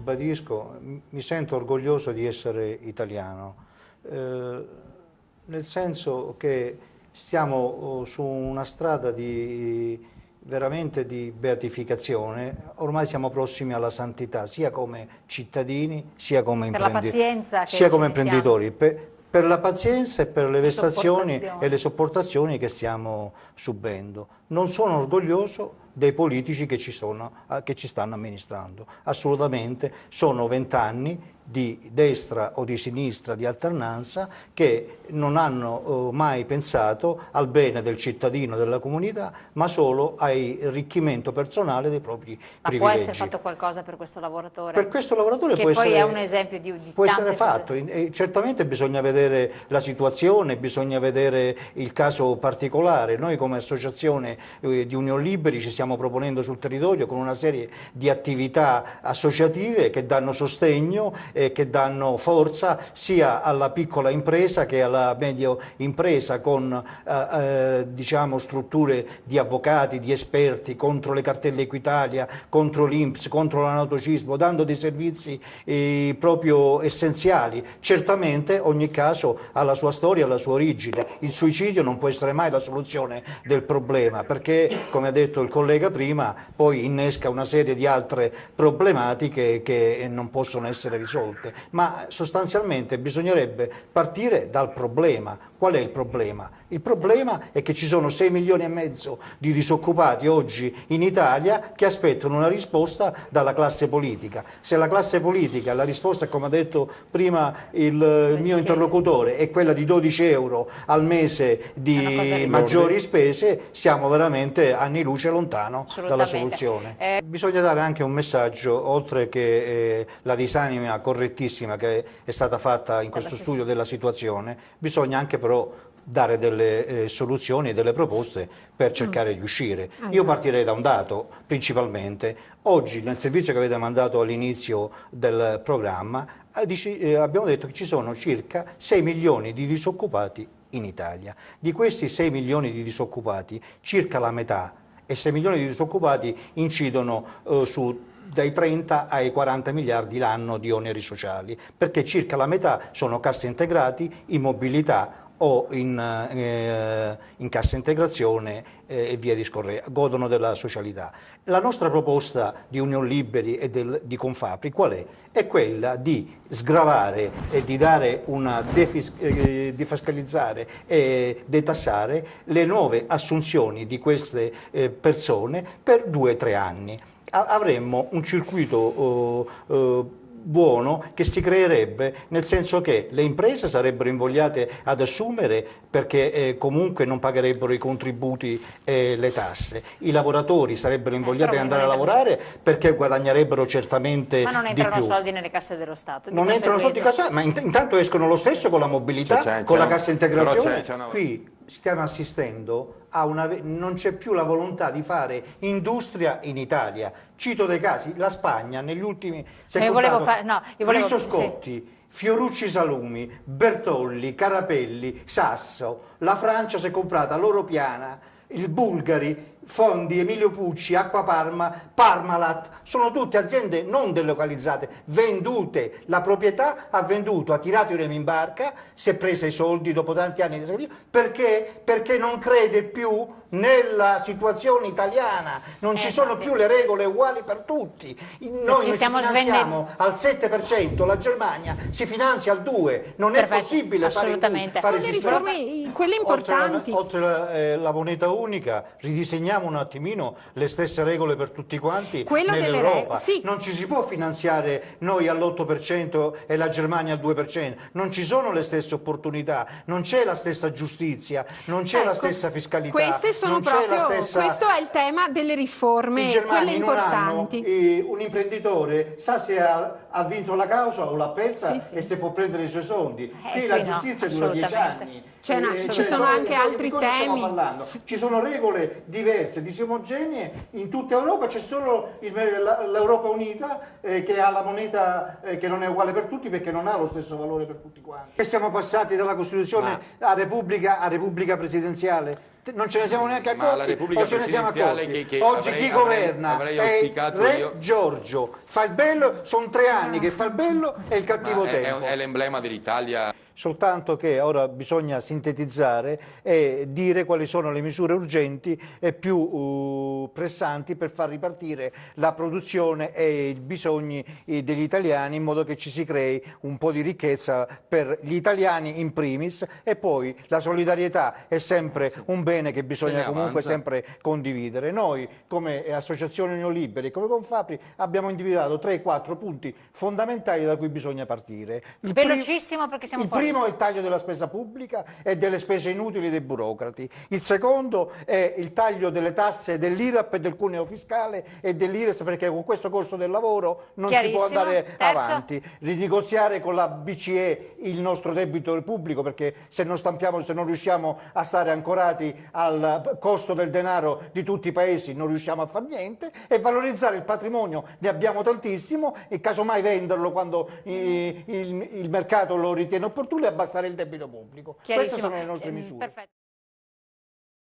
ribadisco, mi sento orgoglioso di essere italiano, nel senso che stiamo su una strada veramente di beatificazione, ormai siamo prossimi alla santità, sia come cittadini, sia come imprenditori. Per la pazienza e per le vessazioni e le sopportazioni che stiamo subendo. Non sono orgoglioso dei politici che ci stanno amministrando, assolutamente. Sono 20 anni di destra o di sinistra, di alternanza, che non hanno mai pensato al bene del cittadino, della comunità, ma solo arricchimento personale dei propri privilegi. Ma può essere fatto qualcosa per questo lavoratore? Per questo lavoratore che poi è un esempio di può essere fatto. Certamente bisogna vedere la situazione, bisogna vedere il caso particolare. Noi come associazione di Union Liberi ci stiamo proponendo sul territorio con una serie di attività associative che danno sostegno e che danno forza sia alla piccola impresa che alla medio impresa, con diciamo strutture di avvocati, di esperti contro le cartelle Equitalia, contro l'INPS, contro l'anatocismo, dando dei servizi proprio essenziali. Certamente ogni caso ha la sua storia, la sua origine. Il suicidio non può essere mai la soluzione del problema, perché, come ha detto il collega prima, poi innesca una serie di altre problematiche che non possono essere risolte. Ma sostanzialmente bisognerebbe partire dal problema. Qual è il problema? Il problema è che ci sono 6 milioni e mezzo di disoccupati oggi in Italia che aspettano una risposta dalla classe politica. Se la classe politica, la risposta, come ha detto prima il mio interlocutore, è quella di 12 euro al mese di maggiori spese, siamo veramente anni luce lontano dalla soluzione. Bisogna dare anche un messaggio, oltre che la disamina correttissima che è stata fatta in questo studio della situazione, bisogna anche però dare delle soluzioni e delle proposte per cercare di uscire. Io partirei da un dato principalmente. Oggi nel servizio che avete mandato all'inizio del programma abbiamo detto che ci sono circa 6 milioni di disoccupati in Italia. Di questi 6 milioni di disoccupati, circa la metà, e 6 milioni di disoccupati incidono dai 30 ai 40 miliardi l'anno di oneri sociali, perché circa la metà sono cassi integrati, in mobilità o in cassa integrazione e via discorrendo, godono della socialità. La nostra proposta di Union Liberi e di Confapri qual è? È quella di sgravare e di dare defiscalizzare e detassare le nuove assunzioni di queste persone per 2-3 anni. Avremmo un circuito buono che si creerebbe, nel senso che le imprese sarebbero invogliate ad assumere perché comunque non pagherebbero i contributi e le tasse, i lavoratori sarebbero invogliati ad andare a lavorare perché guadagnerebbero certamente di più. Ma non entrano soldi nelle casse dello Stato. Non entrano soldi in cassa, ma intanto escono lo stesso con la mobilità, con la cassa integrazione. Qui stiamo assistendo a non c'è più la volontà di fare industria in Italia. Cito dei casi: la Spagna negli ultimi Riso Scotti, Fiorucci Salumi, Bertolli, Carapelli, Sasso. La Francia si è comprata l'Oro Piana, il Bulgari, Fondi, Emilio Pucci, Acqua Parma, Parmalat, sono tutte aziende non delocalizzate, vendute. La proprietà ha venduto, ha tirato i remi in barca, si è presa i soldi dopo tanti anni di sacrificio. Perché? Perché non crede più nella situazione italiana, non ci sono più le regole uguali per tutti. Noi ci finanziamo al 7%, la Germania si finanzia al 2%, non è possibile fare riforme, quelle importanti. Oltre la moneta unica, ridisegniamo un attimino le stesse regole per tutti quanti nell'Europa. Non ci si può finanziare noi all'8% e la Germania al 2%, non ci sono le stesse opportunità, non c'è la stessa giustizia, non c'è la stessa fiscalità. Questo è il tema delle riforme, quelle importanti. Un imprenditore sa se ha vinto la causa o l'ha persa e se può prendere i suoi soldi. Qui la giustizia dura 10 anni. Ci sono anche altri temi. Ci sono regole diverse, disomogenee in tutta Europa, c'è solo l'Europa Unita che ha la moneta che non è uguale per tutti perché non ha lo stesso valore per tutti quanti. E siamo passati dalla Costituzione a Repubblica presidenziale. non ce ne siamo neanche accorti. Ma la Repubblica o ce ne siamo Presidenziale accorti. che Oggi chi governa avrei è auspicato il re io. Giorgio, fa il bello, sono 3 anni che fa il bello e il cattivo tempo. È l'emblema dell'Italia. Soltanto che ora bisogna sintetizzare e dire quali sono le misure urgenti e più pressanti per far ripartire la produzione e i bisogni degli italiani, in modo che ci si crei un po' di ricchezza per gli italiani in primis, e poi la solidarietà è sempre un bene che bisogna comunque sempre condividere. Noi come Associazione Unioni Liberi e come Confapri abbiamo individuato 3-4 punti fondamentali da cui bisogna partire. Velocissimo, perché siamo fuori. Il primo è il taglio della spesa pubblica e delle spese inutili dei burocrati. Il secondo è il taglio delle tasse dell'IRAP e del cuneo fiscale e dell'IRES, perché con questo costo del lavoro non si può andare avanti. Rinegoziare con la BCE il nostro debito pubblico, perché se non riusciamo a stare ancorati al costo del denaro di tutti i paesi non riusciamo a fare niente, e valorizzare il patrimonio, ne abbiamo tantissimo, e casomai venderlo quando il mercato lo ritiene opportuno, e abbassare il debito pubblico. Queste sono le nostre misure. Perfetto.